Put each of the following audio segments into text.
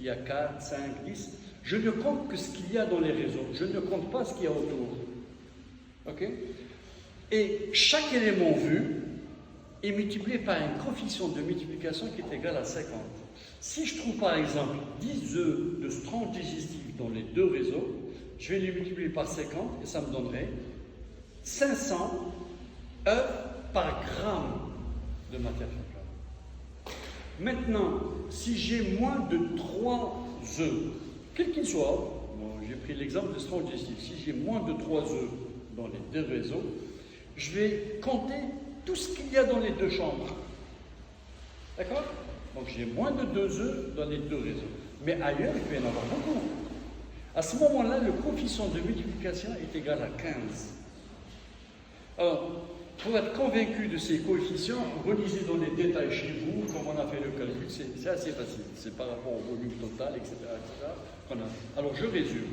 Il y a 4, 5, 10. Je ne compte que ce qu'il y a dans les réseaux. Je ne compte pas ce qu'il y a autour. Ok? Et chaque élément vu est multiplié par un coefficient de multiplication qui est égal à 50. Si je trouve par exemple 10 œufs de strange digestif dans les deux réseaux, je vais les multiplier par 50 et ça me donnerait 500 œufs par gramme de matière fécale. Maintenant, si j'ai moins de 3 œufs, quel qu'il soit, bon, j'ai pris l'exemple de strange digestif, si j'ai moins de 3 œufs dans les deux réseaux, je vais compter tout ce qu'il y a dans les deux chambres. D'accord? Donc j'ai moins de 2 œufs dans les deux réseaux. Mais ailleurs, il peut y en avoir beaucoup. À ce moment-là, le coefficient de multiplication est égal à 15. Alors, pour être convaincu de ces coefficients, relisez dans les détails chez vous, comme on a fait le calcul, c'est assez facile. C'est par rapport au volume total, etc. Alors, je résume.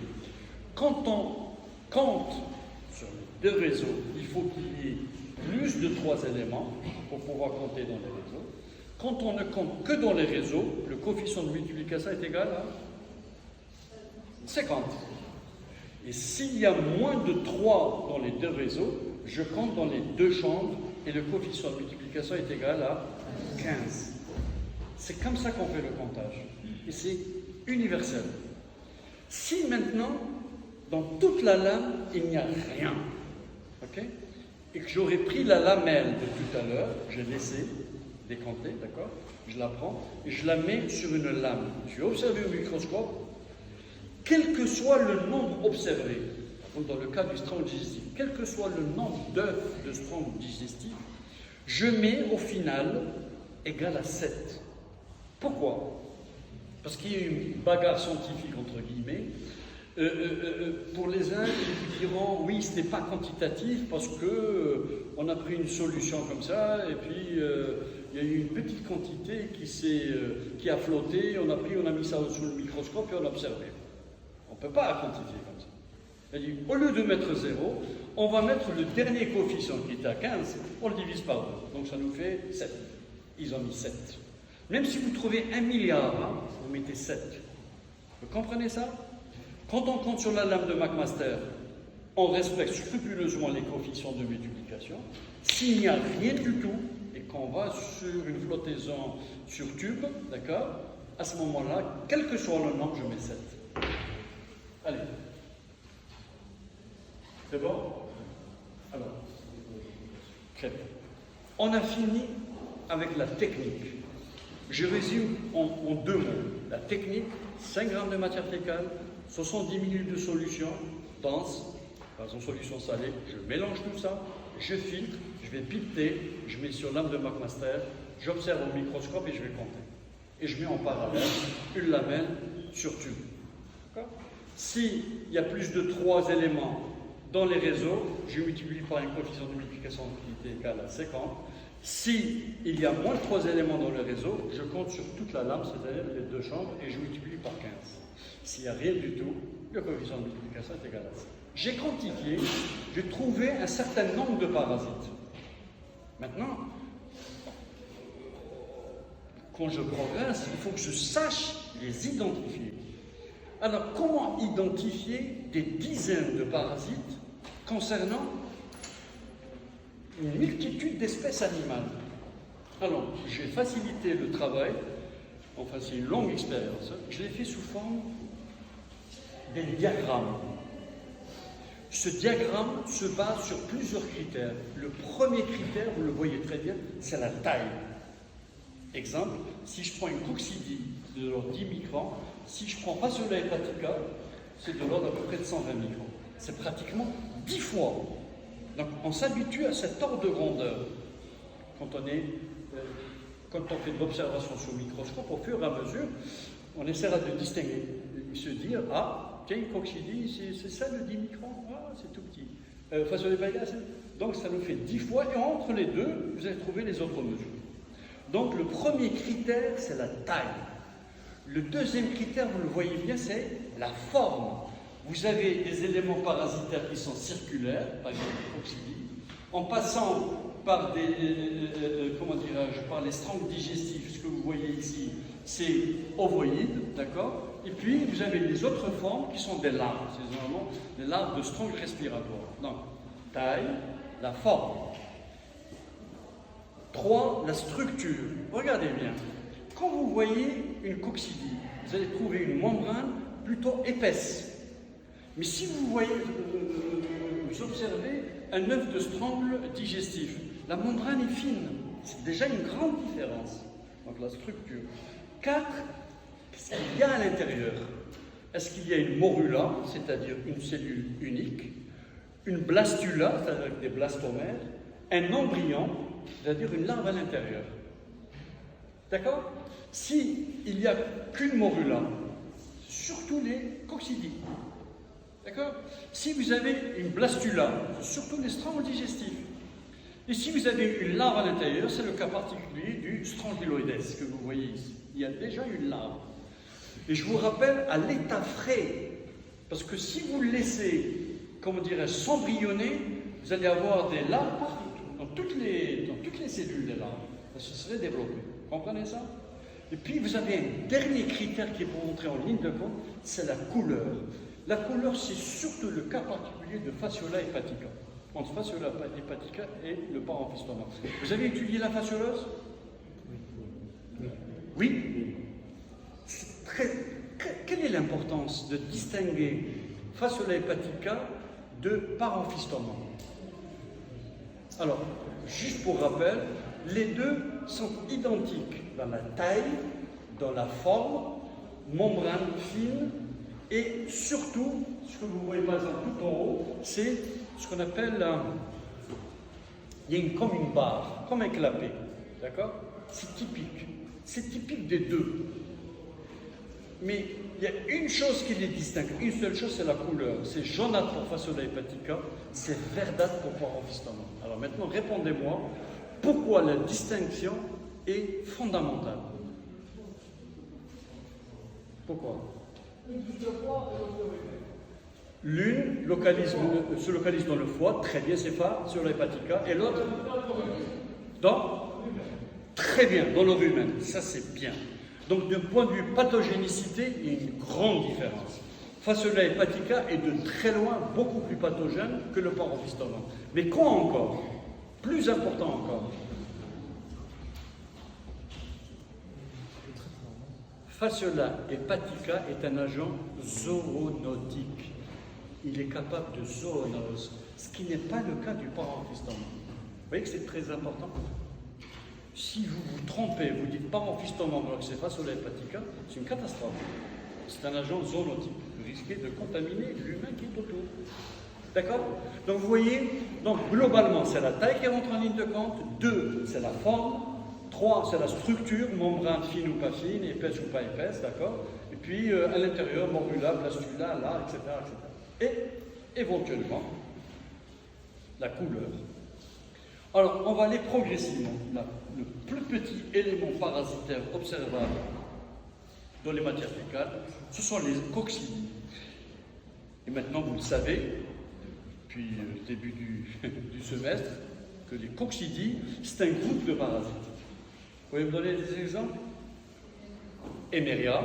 Quand on compte sur les deux réseaux, il faut qu'il y ait plus de 3 éléments pour pouvoir compter dans les réseaux. Quand on ne compte que dans les réseaux, le coefficient de multiplication est égal à 50. Et s'il y a moins de 3 dans les deux réseaux, je compte dans les deux chambres et le coefficient de multiplication est égal à 15. C'est comme ça qu'on fait le comptage. Et c'est universel. Si maintenant, dans toute la lame, il n'y a rien, ok, et que j'aurais pris la lamelle de tout à l'heure, j'ai laissé décompter, d'accord, je la prends et je la mets sur une lame. Je vais observer au microscope, quel que soit le nombre observé, dans le cas du strange digestif, quel que soit le nombre d'œufs de strange digestif, je mets au final égal à 7. Pourquoi? Parce qu'il y a une bagarre scientifique, entre guillemets. Pour les uns, ils diront oui, ce n'est pas quantitatif parce que on a pris une solution comme ça et puis il y a eu une petite quantité qui a flotté, on a mis ça sous le microscope et on a observé. On ne peut pas quantifier comme ça. C'est-à-dire, au lieu de mettre 0, on va mettre le dernier coefficient qui est à 15, on le divise par 2. Donc ça nous fait 7. Ils ont mis 7. Même si vous trouvez 1 milliard, hein, vous mettez 7. Vous comprenez ça? Quand on compte sur la lame de McMaster, on respecte scrupuleusement les coefficients de multiplication. S'il n'y a rien du tout, et qu'on va sur une flottaison sur tube, d'accord, à ce moment-là, quel que soit le nombre, je mets 7. Allez. C'est bon? Alors, très bien. On a fini avec la technique. Je résume en 2 mots. La technique, 5 grammes de matière fécale, 70 minutes de solution dense, par exemple solution salée, je mélange tout ça, je filtre, je vais pipeter, je mets sur lame de McMaster, j'observe au microscope et je vais compter. Et je mets en parallèle une lamelle sur tube. S'il y a plus de 3 éléments dans les réseaux, je multiplie par un coefficient de multiplication qui est égal à 50. S'il y a moins de 3 éléments dans le réseau, je compte sur toute la lame, c'est-à-dire les deux chambres, et je multiplie par 15. S'il n'y a rien du tout, le coefficient de multiplication est égal à 5. J'ai quantifié, j'ai trouvé un certain nombre de parasites. Maintenant, quand je progresse, il faut que je sache les identifier. Alors, comment identifier des dizaines de parasites concernant une multitude d'espèces animales? Alors, j'ai facilité le travail, enfin c'est une longue expérience, je l'ai fait sous forme d'un diagramme. Ce diagramme se base sur plusieurs critères. Le premier critère, vous le voyez très bien, c'est la taille. Exemple, si je prends une coccidie de l'ordre 10 microns, si je prends Phaseolus hepatica, c'est de l'ordre à peu près de 120 microns. C'est pratiquement 10 fois. Donc on s'habitue à cet ordre de grandeur quand on fait de l'observation sur le microscope. Au fur et à mesure, on essaiera de distinguer, de se dire, ah, tiens, une coccidie, c'est ça le 10 microns, ah, c'est tout petit. Phaseolus hepatica, donc ça nous fait 10 fois, et entre les deux, vous allez trouver les autres mesures. Donc le premier critère, c'est la taille. Le deuxième critère, vous le voyez bien, c'est la forme. Vous avez des éléments parasitaires qui sont circulaires, par exemple les coccidies, en passant par par les strangs digestifs, ce que vous voyez ici, c'est ovoïde, d'accord? Et puis vous avez les autres formes qui sont des larves, c'est généralement des larves de stronge respiratoire. Donc, taille, la forme. 3, la structure. Regardez bien. Quand vous voyez une coccidie, vous allez trouver une membrane plutôt épaisse. Mais si vous voyez, vous observez un œuf de Strangle digestif, la membrane est fine. C'est déjà une grande différence. Donc la structure. 4, qu'est-ce qu'il y a à l'intérieur? Est-ce qu'il y a une morula, c'est-à-dire une cellule unique, une blastula, c'est-à-dire des blastomères, un embryon, c'est-à-dire une larve à l'intérieur? D'accord? S'il n'y a qu'une morula, surtout les coccidies. D'accord? Si vous avez une blastula, surtout les strangles digestifs. Et si vous avez une larve à l'intérieur, c'est le cas particulier du Strongyloides que vous voyez ici. Il y a déjà une larve. Et je vous rappelle à l'état frais, parce que si vous le laissez, comment dirais-je, s'embryonner, vous allez avoir des larves partout, dans toutes les cellules des larves. Ça se serait développé. Vous comprenez ça? Et puis vous avez un dernier critère qui est pour entrer en ligne de compte, c'est la couleur. La couleur, c'est surtout le cas particulier de Phaseola hepatica. Entre Phaseola hepatica et le parenchystoma. Vous avez étudié la fasciolose? Oui. Quelle est l'importance de distinguer Phaseola hepatica de parenchystoma? Alors, juste pour rappel, les deux sont identiques dans la taille, dans la forme, membrane fine, et surtout, ce que vous voyez par exemple tout en haut, c'est ce qu'on appelle, il y a comme une barre, comme un clapet, d'accord? C'est typique des deux. Mais il y a une chose qui les distingue, une seule chose, c'est la couleur. C'est jaunâtre pour Phaseola hepatica, c'est verdâtre pour parenchystoma. Alors maintenant, répondez-moi, pourquoi la distinction est fondamentale? Pourquoi? L'une se localise dans le foie, très bien, c'est Phaseola hepatica, et l'autre très bien, dans l'eau humaine, ça c'est bien. Donc d'un point de vue pathogénicité, il y a une grande différence. Phaseola hepatica est de très loin beaucoup plus pathogène que le parenchystoma. Mais quoi encore? Plus important encore. Phaseola hepatica est un agent zoonotique. Il est capable de zoonose, ce qui n'est pas le cas du parenchystoma. Vous voyez que c'est très important. Si vous vous trompez, vous dites parenchystoma alors que c'est Phaseola hepatica, c'est une catastrophe. C'est un agent zoonotique. Vous risquez de contaminer l'humain qui est autour. D'accord? Donc vous voyez, donc globalement, c'est la taille qui rentre en ligne de compte. 2, c'est la forme. 3, c'est la structure, membrane fine ou pas fine, épaisse ou pas épaisse, d'accord? Et puis à l'intérieur, morula, blastula, là, etc., etc. Et éventuellement, la couleur. Alors, on va aller progressivement. Le plus petit élément parasitaire observable dans les matières fécales, ce sont les coccidies. Et maintenant, vous le savez, depuis le début du semestre, que les coccidies, c'est un groupe de parasites. Vous pouvez me donner des exemples? Emeria.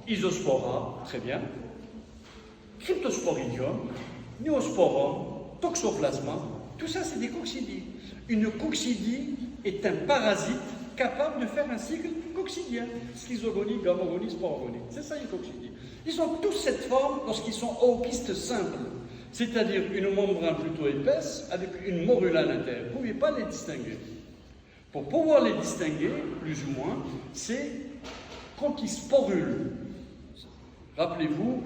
Isospora, très bien. Cryptosporidium, Neosporum, Toxoplasma, tout ça c'est des coccidies. Une coccidie est un parasite capable de faire un cycle coccidien. Schizogonie, gamogonie, sporogonie. C'est ça une coccidie. Ils ont tous cette forme lorsqu'ils sont oopistes simples. C'est-à-dire une membrane plutôt épaisse avec une morula à l'intérieur. Vous ne pouvez pas les distinguer. Pour pouvoir les distinguer, plus ou moins, c'est quand ils sporulent. Rappelez-vous,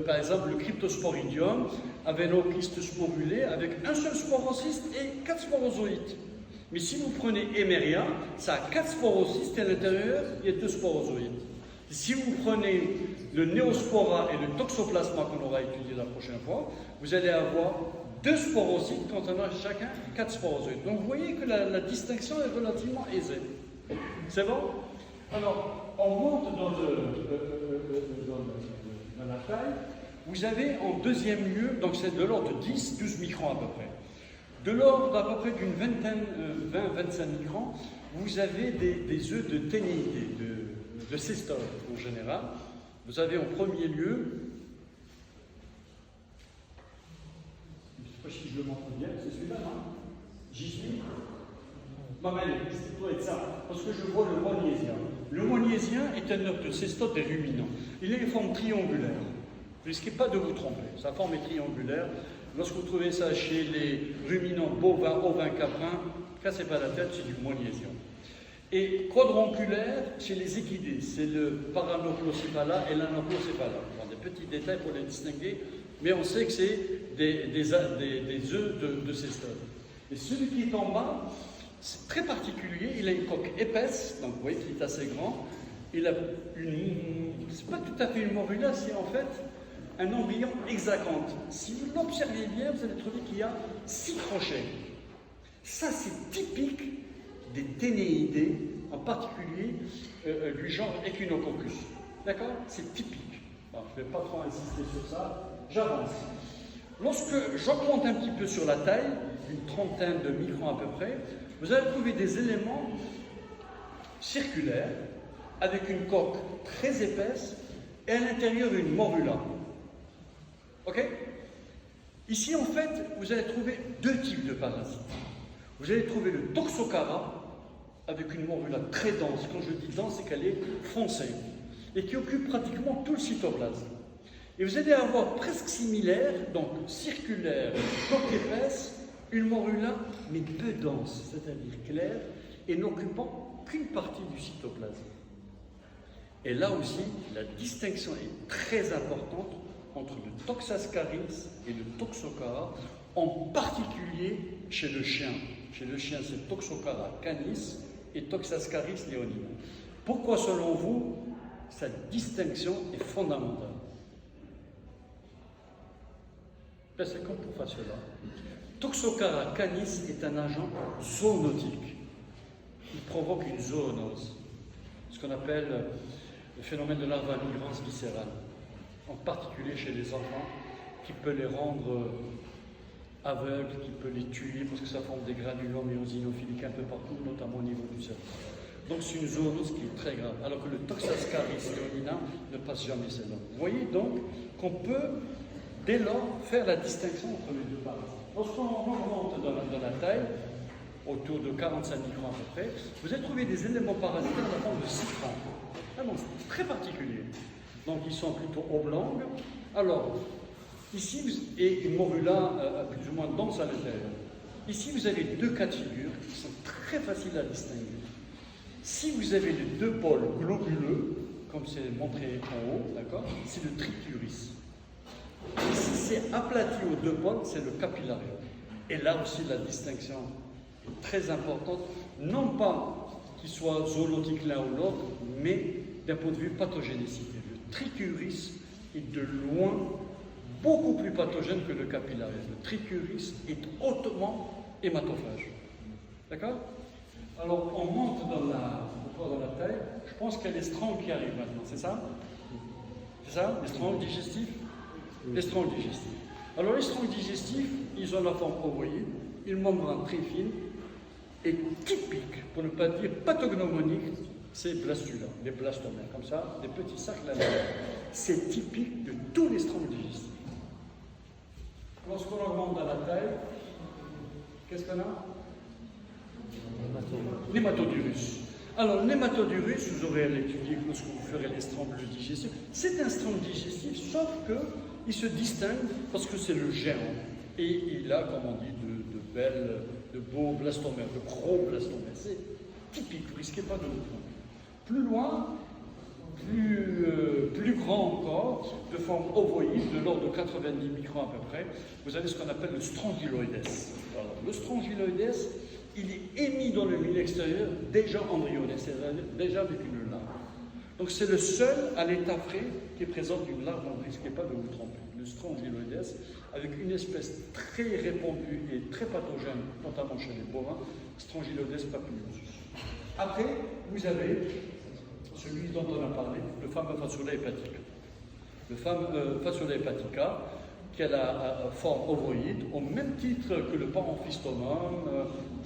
par exemple, le Cryptosporidium avait un oocyste sporulé avec un seul sporocyste et 4 sporozoïdes. Mais si vous prenez Emeria, ça a 4 sporocystes et à l'intérieur, il y a 2 sporozoïdes. Si vous prenez le Neospora et le Toxoplasma qu'on aura étudié la prochaine fois, vous allez avoir 2 sporocytes quand on a chacun 4 sporozoïdes. Donc vous voyez que la distinction est relativement aisée. C'est bon? Alors, on monte dans la taille. Vous avez en deuxième lieu, donc c'est de l'ordre de 10-12 microns à peu près. De l'ordre d'à peu près d'une vingtaine, 20-25 microns, vous avez des œufs de ténéidés, de cestode en général. Vous avez en premier lieu, je ne sais pas si je le montre bien, c'est celui-là, non? J'y suis. Mamelle, c'est toi et ça, parce que je vois le moignésien. Le moignésien est un œuf de cestode des ruminants. Il est en forme triangulaire. Ne risquez pas de vous tromper. Sa forme est triangulaire. Lorsque vous trouvez ça chez les ruminants bovins, ovins, caprins, cassez pas la tête, c'est du moignésien. Et quadrangulaire chez les équidés, c'est le Paranoplocephala et l'Anoplocephala. Bon, des petits détails pour les distinguer, mais on sait que c'est des œufs de cestode. Et celui qui est en bas, c'est très particulier, il a une coque épaisse, donc vous voyez qu'il est assez grand. Il a c'est pas tout à fait une morula, c'est en fait un embryon hexagonte. Si vous l'observez bien, vous allez trouver qu'il y a 6 crochets. Ça, c'est typique des ténéidés, en particulier du genre Echinococcus. D'accord? C'est typique. Bon, je ne vais pas trop insister sur ça, j'avance. Lorsque j'augmente un petit peu sur la taille, une trentaine de microns à peu près, vous allez trouver des éléments circulaires avec une coque très épaisse et à l'intérieur une morula. Ok? Ici, en fait, vous allez trouver 2 types de parasites. Vous allez trouver le Toxocara avec une morula très dense. Quand je dis dense, c'est qu'elle est foncée et qui occupe pratiquement tout le cytoplasme. Et vous allez avoir presque similaire, donc circulaire, coque épaisse, une morula, mais peu dense, c'est-à-dire claire, et n'occupant qu'une partie du cytoplasme. Et là aussi, la distinction est très importante entre le Toxascaris et le Toxocara, en particulier chez le chien. Chez le chien, c'est Toxocara canis et Toxascaris leonina. Pourquoi, selon vous, cette distinction est fondamentale? Ben, c'est comme pour faire cela. Toxocara canis est un agent zoonotique. Il provoque une zoonose, ce qu'on appelle le phénomène de larvamigrance viscérale, en particulier chez les enfants, qui peut les rendre aveugles, qui peut les tuer parce que ça forme des granulomes éosinophiliques un peu partout, notamment au niveau du cerveau. Donc c'est une zoonose qui est très grave, alors que le Toxascaris leonina ne passe jamais celle-là. Vous voyez donc qu'on peut dès lors faire la distinction entre les deux parasites. Lorsqu'on remonte dans la taille, autour de 45 microns à peu près, vous allez trouver des éléments parasitaires dans la forme de citron. Ah non, c'est très particulier. Donc ils sont plutôt oblongs. Alors, ici, et une morula plus ou moins dense à l'intérieur. Ici, vous avez 2 cas de figure qui sont très faciles à distinguer. Si vous avez les 2 pôles globuleux, comme c'est montré en haut, d'accord, c'est le trichuris. Si c'est aplati aux 2 pôles, c'est le capillarium. Et là aussi, la distinction est très importante, non pas qu'il soit zoonose l'un ou l'autre, mais d'un point de vue pathogénicité. Le trichuris est de loin beaucoup plus pathogène que le capillarium. Le trichuris est hautement hématophage. D'accord? Alors, on monte dans la taille. Je pense qu'il y a les strongs qui arrivent maintenant, c'est ça? C'est ça? Les strongs digestifs? Les strongs digestifs. Alors, les strongs digestifs, ils ont la forme ovoïde, une membrane très fine, et typique, pour ne pas dire pathognomonique, c'est blastula, les blastomères, comme ça, des petits cercles à l'intérieur. C'est typique de tous les strongs digestifs. Lorsqu'on augmente dans la taille, qu'est-ce qu'on a? Nématodurus. Alors, le nématodurus, vous aurez à l'étudier lorsque vous ferez les strongs digestifs. C'est un strong digestif, sauf qu'il se distingue parce que c'est le géant. Et il a, comme on dit, de beaux blastomères, de gros blastomères. C'est typique, vous ne risquez pas de vous tromper. Plus loin, plus grand encore, de forme ovoïde, de l'ordre de 90 microns à peu près, vous avez ce qu'on appelle le strongyloides. Alors, le strongyloides, il est émis dans le milieu extérieur déjà embryonnaire, c'est-à-dire déjà avec une larve. Donc c'est le seul à l'état frais qui présente une larve, donc ne risquez pas de vous tromper. Le strongyloides, avec une espèce très répandue et très pathogène, notamment chez les bovins, Strongyloides papillosus. Après, vous avez celui dont on a parlé, le fameux Phaceola hepatica. Le fameux Phaceola hepatica, qui a la forme ovoïde, au même titre que le Pamphistomum,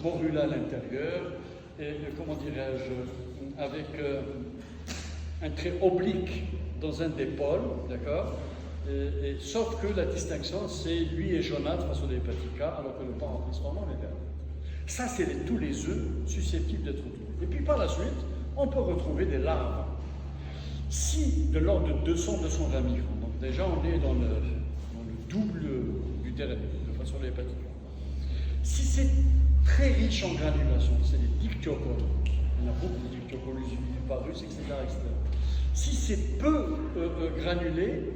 morula à l'intérieur, et comment dirais-je, avec un trait oblique dans un des pôles, d'accord, sauf que la distinction, c'est lui est jaunâtre Phaseolus hepatica, alors que le Pamphistomum est vert. Ça, c'est tous les œufs susceptibles d'être retrouvés. Et puis par la suite, on peut retrouver des larves. Si de l'ordre de 200-220 microns, donc déjà on est dans le double du terrain de Phaseolus hepatica. Si c'est très riche en granulation, c'est les dictyocoles, il y en a beaucoup de dictyocoles viviparus, etc., etc. Si c'est peu granuleux,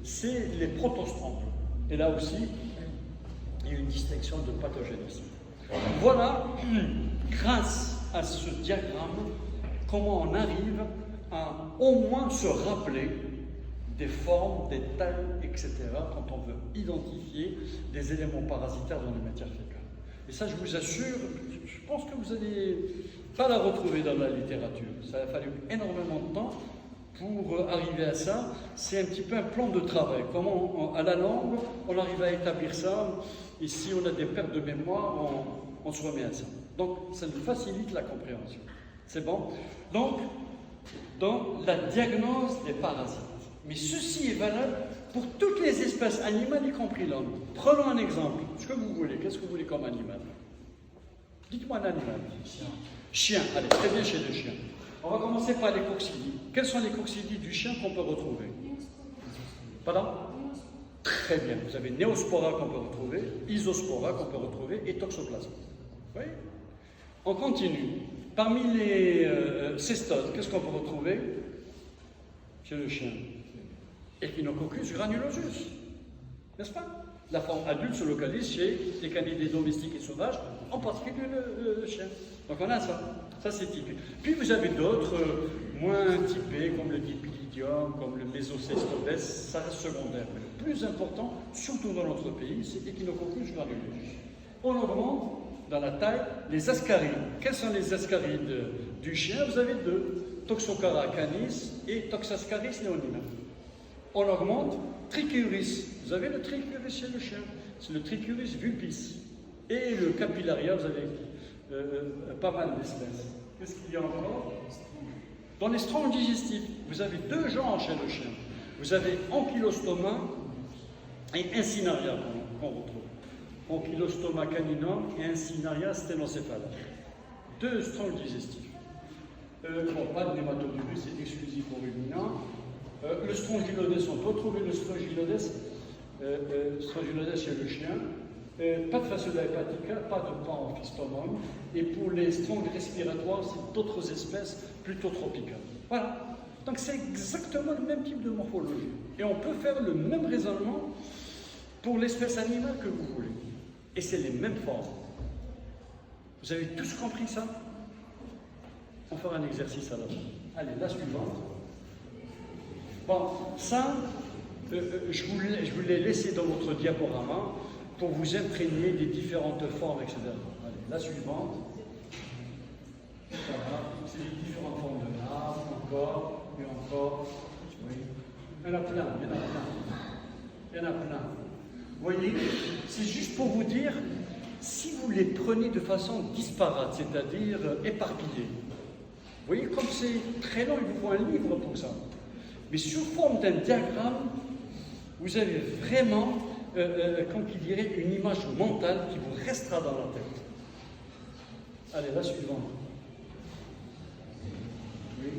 c'est les protostrangules. Et là aussi, il y a une distinction de pathogénisme. Voilà, grâce à ce diagramme, comment on arrive à au moins se rappeler des formes, des tailles, etc., quand on veut identifier des éléments parasitaires dans les matières fécales. Et ça, je vous assure, je pense que vous n'allez pas la retrouver dans la littérature. Ça a fallu énormément de temps pour arriver à ça. C'est un petit peu un plan de travail. Comment, à la langue, on arrive à établir ça. Et si on a des pertes de mémoire, on se remet à ça. Donc, ça nous facilite la compréhension. C'est bon? Donc, dans la diagnose des parasites. Mais ceci est valable pour toutes les espèces animales, y compris l'homme. Prenons un exemple. Ce que vous voulez. Qu'est-ce que vous voulez comme animal? Dites-moi un animal. Chien. Chien. Allez, très bien chez le chien. On va commencer par les coccidies. Quels sont les coccidies du chien qu'on peut retrouver? Pardon? Très bien. Vous avez Néospora qu'on peut retrouver, Isospora qu'on peut retrouver et Toxoplasma. Vous voyez? On continue. Parmi les cestodes, qu'est-ce qu'on peut retrouver chez le chien? Echinococcus granulosus, n'est-ce pas? La forme adulte se localise chez les canidés domestiques et sauvages, en particulier le chien. Donc on a ça, ça c'est typique. Puis vous avez d'autres moins typés, comme le Dipylidium, comme le Mesocestodes, ça reste secondaire. Mais le plus important, surtout dans notre pays, c'est Echinococcus granulosus. On augmente dans la taille les ascarides. Quels sont les ascarides du chien? Vous avez deux, Toxocara canis et Toxascaris leonina. On augmente Trichiuris. Vous avez le Trichiuris chez le chien, c'est le Trichiuris vulpis. Et le Capillaria, vous avez pas mal d'espèces. Qu'est-ce qu'il y a encore? Dans les stronges digestifs, vous avez deux genres chez le chien. Vous avez Ankylostoma et Incinaria qu'on retrouve. Ankylostoma caninum et Incinaria stenocephala. Deux stronges digestifs. Bon, pas de nématovirus, c'est exclusif aux ruminants. Le Strongylodes, on peut retrouver le Strongylodes chez le chien. Pas de Phaseolus hepatica, pas de Pamphistomum. Et pour les stronges respiratoires, c'est d'autres espèces plutôt tropicales. Voilà. Donc c'est exactement le même type de morphologie. Et on peut faire le même raisonnement pour l'espèce animale que vous voulez. Et c'est les mêmes formes. Vous avez tous compris ça? On fera un exercice à la fin. Allez, la suivante. Bon, ça, je vous l'ai laissé dans votre diaporama pour vous imprégner des différentes formes, etc. Allez, la suivante. Voilà, c'est les différentes formes de larves, encore, et encore. Oui. Il y en a plein, il y en a plein. Il y en a plein. Vous voyez, c'est juste pour vous dire, si vous les prenez de façon disparate, c'est-à-dire éparpillée, vous voyez, comme c'est très long, il vous faut un livre pour ça. Mais sous forme d'un diagramme, vous avez vraiment, comme qui dirait, une image mentale qui vous restera dans la tête. Allez, la suivante. Oui.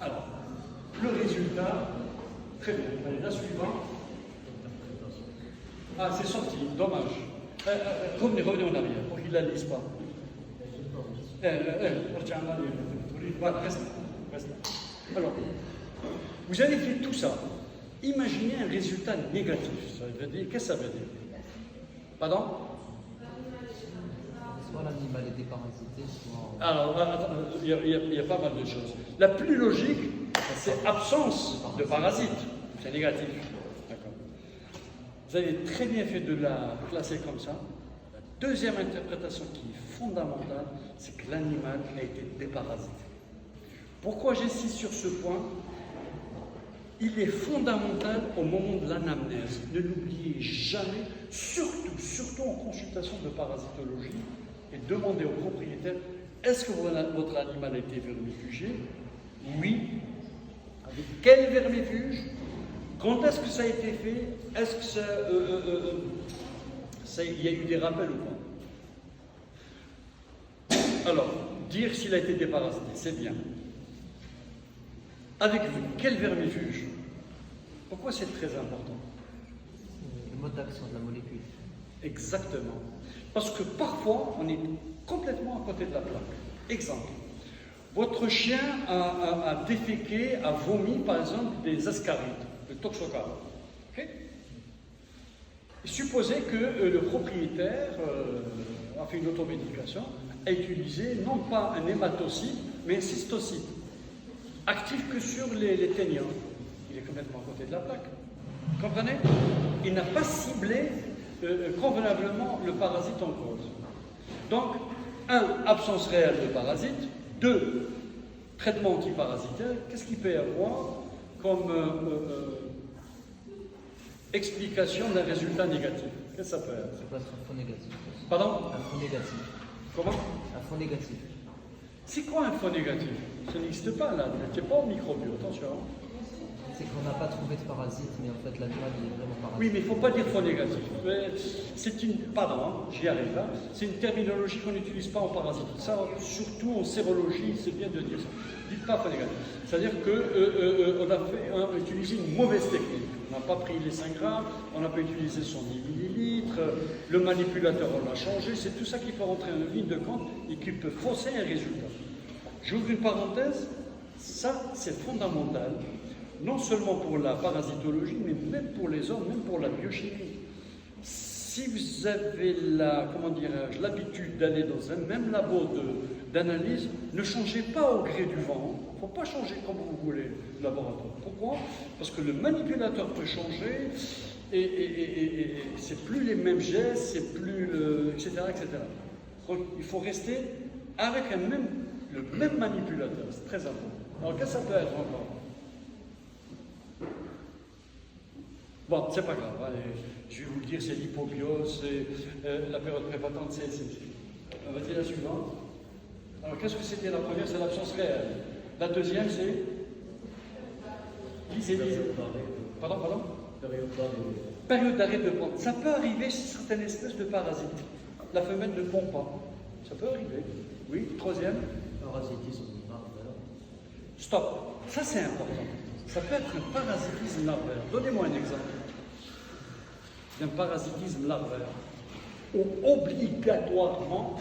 Alors, le résultat, très bien. Allez, la suivante. Ah, c'est sorti, dommage. Revenez en arrière pour qu'ils ne la lisent pas. Voilà, reste là. Alors, vous avez fait tout ça. Imaginez un résultat négatif. Ça veut dire, qu'est-ce que ça veut dire? Pardon? Soit l'animal était parasité, soit... Alors, il y a pas mal de choses. La plus logique, c'est absence de parasites. C'est négatif. D'accord. Vous avez très bien fait de la classer comme ça. La deuxième interprétation qui est fondamentale, c'est que l'animal a été déparasité. Pourquoi j'insiste sur ce point? il est fondamental au moment de l'anamnèse. Ne l'oubliez jamais, surtout en consultation de parasitologie, et demandez au propriétaire, est-ce que votre animal a été vermifugé? Oui. Avec quel vermifuge? Quand est-ce que ça a été fait? Est-ce que il y a eu des rappels ou pas? Alors, dire s'il a été déparasité, c'est bien. Avec quel vermifuge? Pourquoi c'est très important? Le mode d'action de la molécule. Exactement. Parce que parfois, on est complètement à côté de la plaque. Exemple. Votre chien a déféqué, a vomi, par exemple, des ascarides, le toxocarde. Okay? Supposez que le propriétaire a fait une automédication, a utilisé non pas un hématocide, mais un cystocyte, actif que sur les ténions. Il est complètement à côté de la plaque. Vous comprenez? Il n'a pas ciblé convenablement le parasite en cause. Donc, 1. Absence réelle de parasite. 2. Traitement antiparasitaire. Qu'est-ce qu'il peut y avoir comme explication d'un résultat négatif? Qu'est-ce que ça peut être? Ça peut être un faux négatif. Pardon? Un faux négatif. Comment? Un faux négatif. C'est quoi un faux négatif? Ça n'existe pas là. Tu n'es pas au microbio, attention. C'est qu'on n'a pas trouvé de parasite, mais en fait l'animal il est vraiment parasite. Oui, mais il ne faut pas dire faux négatif. C'est une. Pardon, hein, j'y arrive là. C'est une terminologie qu'on n'utilise pas en parasite. Ça, surtout en sérologie, c'est bien de dire ça. Dites pas faux négatif. C'est-à-dire qu'on a utilisé une mauvaise technique. On n'a pas pris les 5 grammes, on n'a pas utilisé son 10 millilitres, le manipulateur on l'a changé. C'est tout ça qui peut rentrer en ligne de compte et qui peut fausser un résultat. J'ouvre une parenthèse. Ça, c'est fondamental. Non seulement pour la parasitologie, mais même pour les hommes, même pour la biochimie. Si vous avez l'habitude d'aller dans un même labo d'analyse, ne changez pas au gré du vent. Il ne faut pas changer comme vous voulez le laboratoire. Pourquoi? Parce que le manipulateur peut changer et c'est plus les mêmes gestes, c'est plus etc., etc. Donc il faut rester avec le même manipulateur. C'est très important. Alors qu'est-ce que ça peut être encore? Bon, c'est pas grave, allez, je vais vous le dire, c'est l'hypobiose, la période prépatente, on va dire la suivante. Alors, qu'est-ce que c'était la première? C'est l'absence réelle. La deuxième, c'est lisez. Pardon? Période d'arrêt de pente. Ça peut arriver chez certaines espèces de parasites. La femelle ne pond pas. Ça peut arriver. Oui, troisième. Parasitisme larvaire. Stop. Ça, c'est important. Ça peut être un parasitisme larvaire. Donnez-moi un exemple d'un parasitisme larvaire où obligatoirement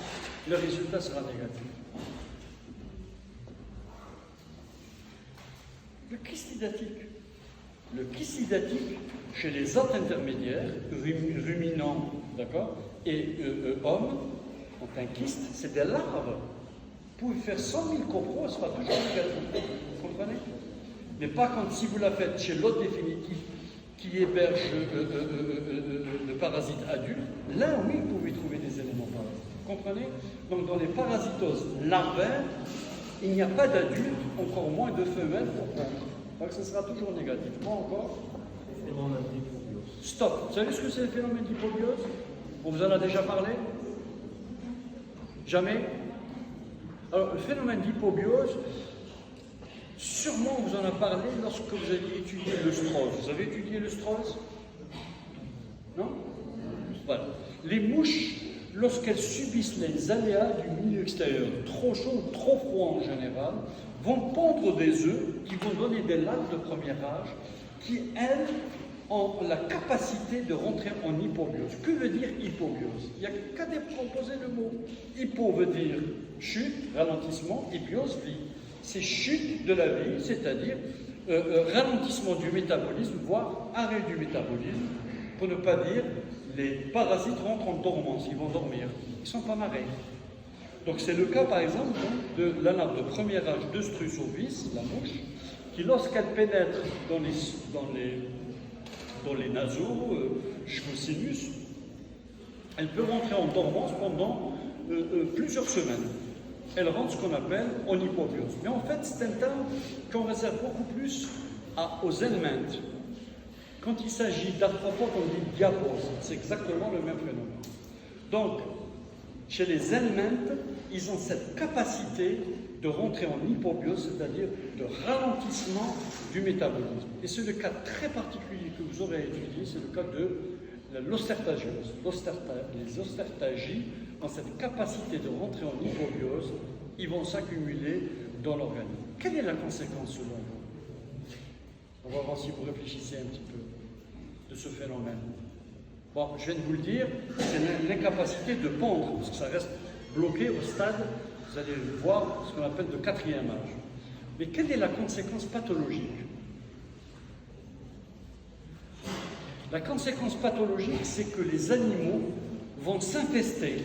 le résultat sera négatif. Le chystidatique. Le chystidatique, chez les autres intermédiaires, ruminants, d'accord, et hommes, ont un kyste, c'est des larves. Vous pouvez faire 100 000 copros, ce sera toujours négatif. Vous comprenez? Mais par contre, si vous la faites chez l'hôte définitif qui héberge le parasite adulte, là oui, vous pouvez trouver des éléments parasites. Vous comprenez? Donc dans les parasitoses larvaires, il n'y a pas d'adulte, encore moins de femelles pour pondre. Donc ce sera toujours négatif. Pas encore? Phénomène d'hypobiose. Stop. Vous savez ce que c'est le phénomène d'hypobiose? On vous en a déjà parlé? Jamais? Alors le phénomène d'hypobiose, sûrement on vous en a parlé lorsque vous aviez étudié le strose. Vous avez étudié le strose? Non? Voilà. Les mouches, lorsqu'elles subissent les aléas du milieu extérieur, trop chaud ou trop froid en général, vont pondre des œufs qui vont donner des larves de premier âge qui, elles, ont la capacité de rentrer en hypobiose. Que veut dire hypobiose? Il n'y a qu'à décomposer le mot. Hypo veut dire chute, ralentissement, et biose, vie. C'est chute de la vie, c'est-à-dire ralentissement du métabolisme, voire arrêt du métabolisme, pour ne pas dire les parasites rentrent en dormance, ils vont dormir, ils ne sont pas marrés. Donc c'est le cas par exemple de la larve de premier âge de Strusovis, la mouche, qui lorsqu'elle pénètre dans les naseaux, jusqu'au sinus, elle peut rentrer en dormance pendant plusieurs semaines. Elle rentre ce qu'on appelle en hypobiose. Mais en fait, c'est un terme qu'on réserve beaucoup plus aux helminths. Quand il s'agit d'arthropodes, on dit diapause. C'est exactement le même phénomène. Donc, chez les helminths, ils ont cette capacité de rentrer en hypobiose, c'est-à-dire de ralentissement du métabolisme. Et c'est le cas très particulier que vous aurez étudié, c'est le cas de l'ostertagiose. Les ostertagies ont cette capacité de rentrer en hypobiose, ils vont s'accumuler dans l'organisme. Quelle est la conséquence selon vous? On va voir si vous réfléchissez un petit peu de ce phénomène. Bon, je viens de vous le dire, c'est l'incapacité de pondre, parce que ça reste bloqué au stade, vous allez voir, ce qu'on appelle de 4e âge. Mais quelle est la conséquence pathologique? La conséquence pathologique, c'est que les animaux vont s'infester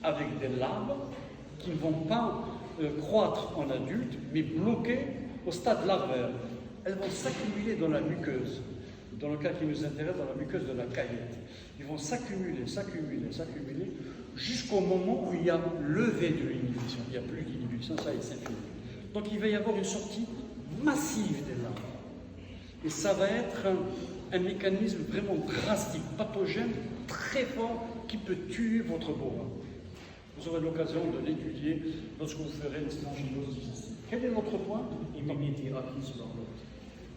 avec des larves qui ne vont pas croître en adultes, mais bloquer au stade larvaire. Elles vont s'accumuler dans la muqueuse. Dans le cas qui nous intéresse, dans la muqueuse de la caillette. Ils vont s'accumuler, jusqu'au moment où il y a levé de l'inhibition. Il n'y a plus d'inhibition, ça y est, c'est fini. Donc il va y avoir une sortie massive des larves. Et ça va être un mécanisme vraiment drastique, pathogène, très fort, qui peut tuer votre bovin. Vous aurez l'occasion de l'étudier lorsque vous ferez une stangylose digestive. Quel est l'autre point? Immunité acquise sur l'autre.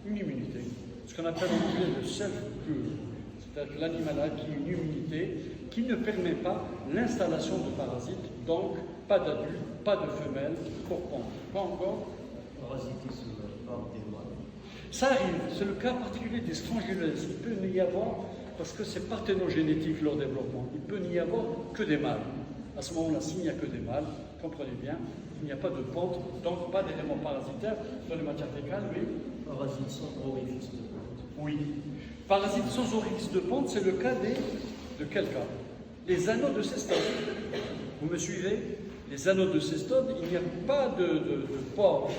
Une immunité. Ce qu'on appelle en anglais le self-cure. C'est-à-dire que l'animal a acquis une immunité qui ne permet pas l'installation de parasites, donc pas d'adultes, pas de femelles pour pondre. Pas encore? Parasitisme par des mâles. Ça arrive, c'est le cas particulier des stranguleuses. Il peut n'y avoir, parce que c'est parthénogénétique leur développement, il peut n'y avoir que des mâles. À ce moment-là, s'il n'y a que des mâles, comprenez bien, il n'y a pas de pente, donc pas d'éléments parasitaires dans les matières fécales, oui. Parasites sans orifice de pente. Oui. Parasites sans orifice de pente, c'est le cas de quel cas? Les anneaux de cestode. Vous me suivez? Les anneaux de cestode, il n'y a pas de pores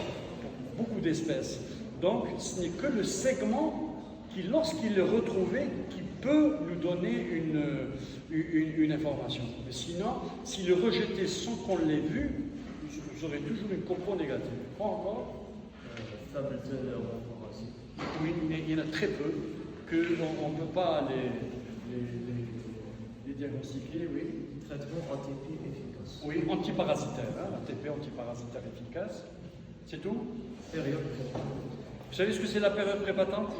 pour beaucoup d'espèces. Donc, ce n'est que le segment qui, lorsqu'il est retrouvé, qui peut nous donner une information. Mais sinon, s'il est rejeté sans qu'on l'ait vu, vous aurez toujours une compo négative. Pas encore? Faible teneur en parasites. Oui, mais il y en a très peu, qu'on ne peut pas les diagnostiquer, oui. Traitement ATP efficace. Oui, antiparasitaire, hein, ATP antiparasitaire efficace. C'est tout? Période. Vous savez ce que c'est la période prépatente?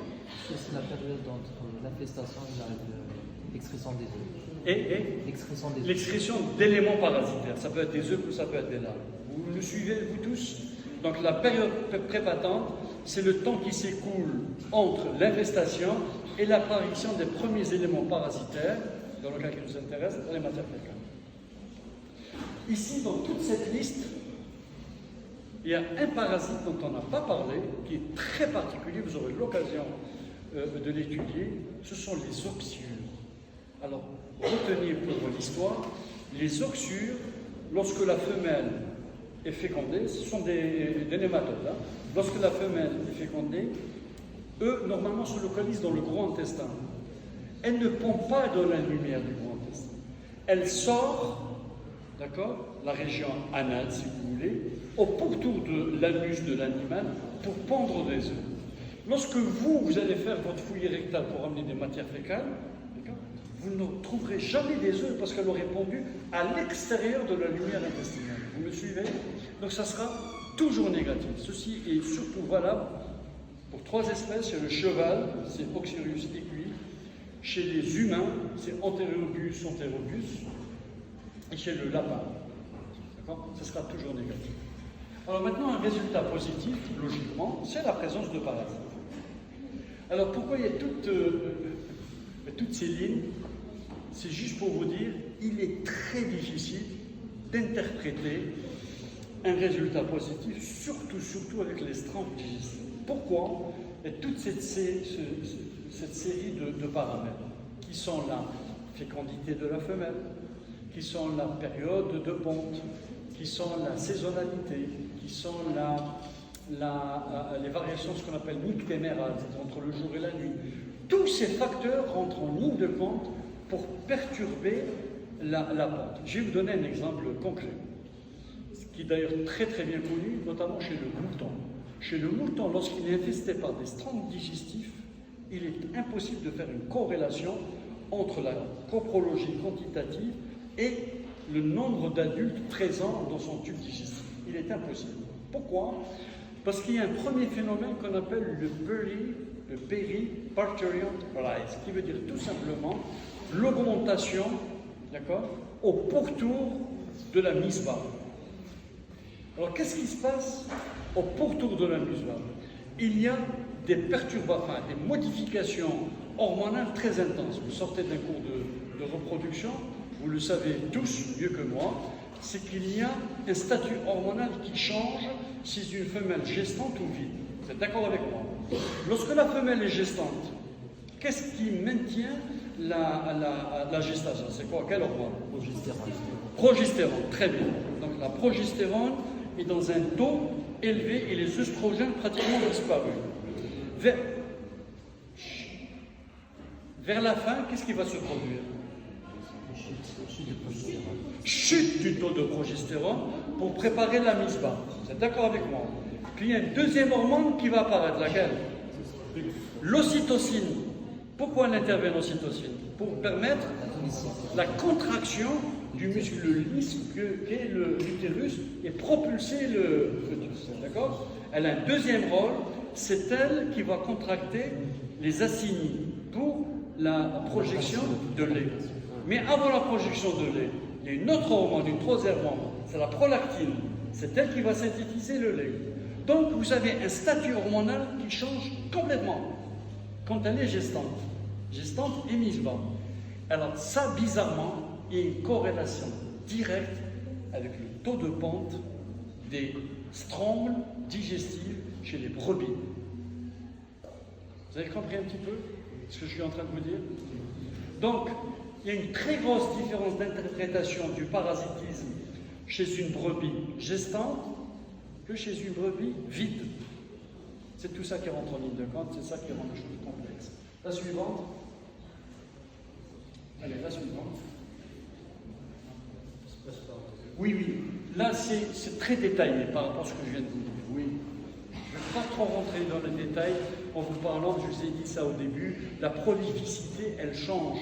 C'est la période entre l'infestation et l'excrétion des œufs. Et L'excrétion des œufs. l'excrétion d'éléments parasitaires. Ça peut être des œufs ou ça peut être des larves. Vous nous suivez, vous tous? Donc la période prépatente, c'est le temps qui s'écoule entre l'infestation et l'apparition des premiers éléments parasitaires, dans le cas qui nous intéresse, dans les matières fécales. Ici, dans toute cette liste, il y a un parasite dont on n'a pas parlé, qui est très particulier, vous aurez l'occasion de l'étudier, ce sont les oxyures. Alors, retenez pour l'histoire, les oxyures, lorsque la femelle est fécondée, ce sont des nématodes, hein. Lorsque la femelle est fécondée, eux, normalement, se localisent dans le gros intestin. Elle ne pond pas dans la lumière du gros intestin. Elle sort, d'accord, la région anale, si vous voulez, au pourtour de l'anus de l'animal pour pondre des œufs. Lorsque vous allez faire votre fouille rectale pour amener des matières fécales, vous ne trouverez jamais des œufs parce qu'elle aurait pondu à l'extérieur de la lumière intestinale. Vous me suivez? Donc ça sera toujours négatif. Ceci est surtout valable pour 3 espèces. Chez le cheval, c'est Oxyrhus equi. Chez les humains, c'est Enterobius enterobus. Et chez le lapin, d'accord, ce sera toujours négatif. Alors maintenant, un résultat positif, logiquement, c'est la présence de parasites. Alors pourquoi il y a toutes ces lignes? C'est juste pour vous dire, il est très difficile d'interpréter un résultat positif, surtout avec les strengths digestives. Pourquoi? Et toute cette série de paramètres, qui sont la fécondité de la femelle, qui sont la période de ponte, qui sont la saisonnalité, qui sont les variations, ce qu'on appelle nictémérales, c'est entre le jour et la nuit. Tous ces facteurs rentrent en ligne de compte pour perturber la pente. Je vais vous donner un exemple concret, qui est d'ailleurs très très bien connu, notamment chez le mouton. Chez le mouton, lorsqu'il est infesté par des strands digestifs, il est impossible de faire une corrélation entre la coprologie quantitative et le nombre d'adultes présents dans son tube digestif. Il est impossible. Pourquoi? Parce qu'il y a un premier phénomène qu'on appelle le peri-parturient rise, qui veut dire tout simplement l'augmentation, d'accord, au pourtour de la misba. Alors qu'est-ce qui se passe au pourtour de la misba? Il y a des perturbations, des modifications hormonales très intenses. Vous sortez d'un cours de reproduction, vous le savez tous mieux que moi, c'est qu'il y a un statut hormonal qui change si c'est une femelle gestante ou vide. Vous êtes d'accord avec moi? Lorsque la femelle est gestante, qu'est-ce qui maintient la gestation? C'est quoi? Quel hormone? Progestérone. Progestérone, très bien. Donc la progestérone est dans un taux élevé et les œstrogènes pratiquement disparus. Vers la fin, qu'est-ce qui va se produire? Chute de progestérone. Chute du taux de progestérone pour préparer la misba. Vous êtes d'accord avec moi? Puis il y a une deuxième hormone qui va apparaître, laquelle? L'ocytocine. Pourquoi elle intervient l'ocytocine? Pour permettre la contraction du muscle lisse qu'est l'utérus et propulser le fœtus. D'accord? Elle a un deuxième rôle, c'est elle qui va contracter les acinis pour la projection de lait. Mais avant la projection de lait, il y a une autre hormone, une troisième hormone, c'est la prolactine. C'est elle qui va synthétiser le lait. Donc vous avez un statut hormonal qui change complètement quand elle est gestante et misba. Alors ça, bizarrement, il y a une corrélation directe avec le taux de pente des strongles digestives chez les brebis. Vous avez compris un petit peu ce que je suis en train de vous dire? Donc, il y a une très grosse différence d'interprétation du parasitisme chez une brebis gestante que chez une brebis vide. C'est tout ça qui rentre en ligne de compte, c'est ça qui rend les choses complexes. La suivante. Allez, la suivante. Oui, oui. Là, c'est très détaillé par rapport à ce que je viens de vous dire. Oui. Je ne vais pas trop rentrer dans les détails en vous parlant, je vous ai dit ça au début, la prolificité, elle change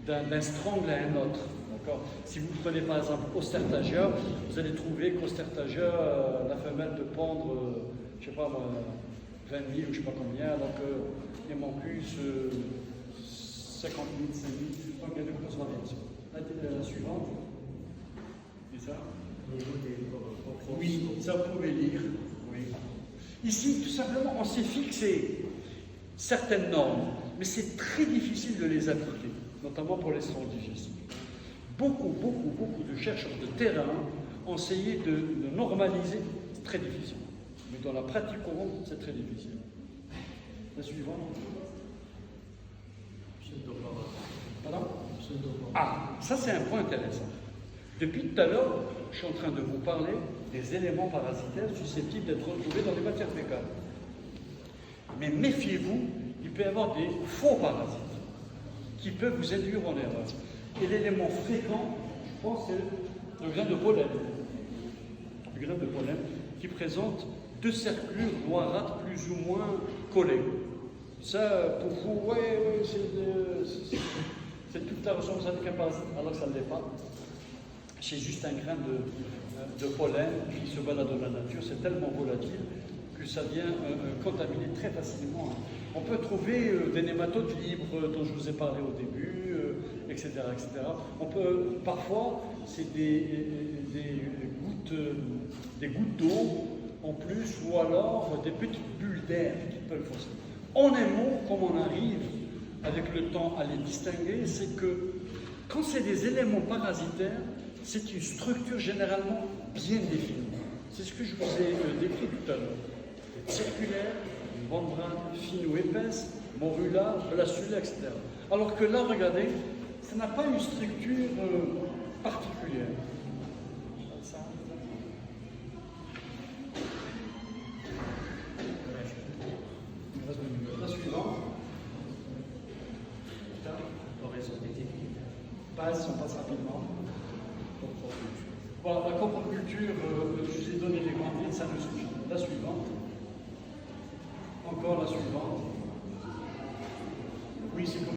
d'un strangle à un autre. Si vous prenez par exemple Ostertagia, vous allez trouver qu'Ostertagia, la femelle peut pondre, je ne sais pas, 20 000 ou je ne sais pas combien, alors que les Mancus, 50 000, 5 000. Donc il y a deux choses la suivante. C'est ça? Oui, ça vous pouvez lire. Oui. Ici, tout simplement, on s'est fixé certaines normes, mais c'est très difficile de les appliquer, notamment pour les sondes digestifs. Beaucoup de chercheurs de terrain ont essayé de normaliser, c'est très difficile. Mais dans la pratique courante, c'est très difficile. La suivante. Pardon? Ah, ça c'est un point intéressant. Depuis tout à l'heure, je suis en train de vous parler des éléments parasitaires susceptibles d'être retrouvés dans les matières fécales. Mais méfiez-vous, il peut y avoir des faux parasites qui peuvent vous induire en erreur. Et l'élément fréquent, je pense, c'est le grain de pollen. Le grain de pollen qui présente deux cerclures noirâtres plus ou moins collées. Ça, pour vous, ouais, c'est toute la ressemblance avec un parasite, alors que ça ne l'est pas. C'est juste un grain de pollen qui se balade dans la nature. C'est tellement volatile que ça vient contaminer très facilement. On peut trouver des nématodes libres dont je vous ai parlé au début, etc., etc. On peut, parfois, c'est des gouttes d'eau en plus, ou alors des petites bulles d'air qui peuvent forcer. En un mot, comme on arrive avec le temps à les distinguer, c'est que quand c'est des éléments parasitaires, c'est une structure généralement bien définie. C'est ce que je vous ai décrit tout à l'heure. Circulaire, membrane fine ou épaisse, morula, blastula, etc. Alors que là, regardez, ça n'a pas une structure particulière. La suivante. On passe rapidement. Voilà, la coproculture, je vous ai donné les grandes lignes, ça me suffit. La suivante. Encore la suivante. Oui, c'est comme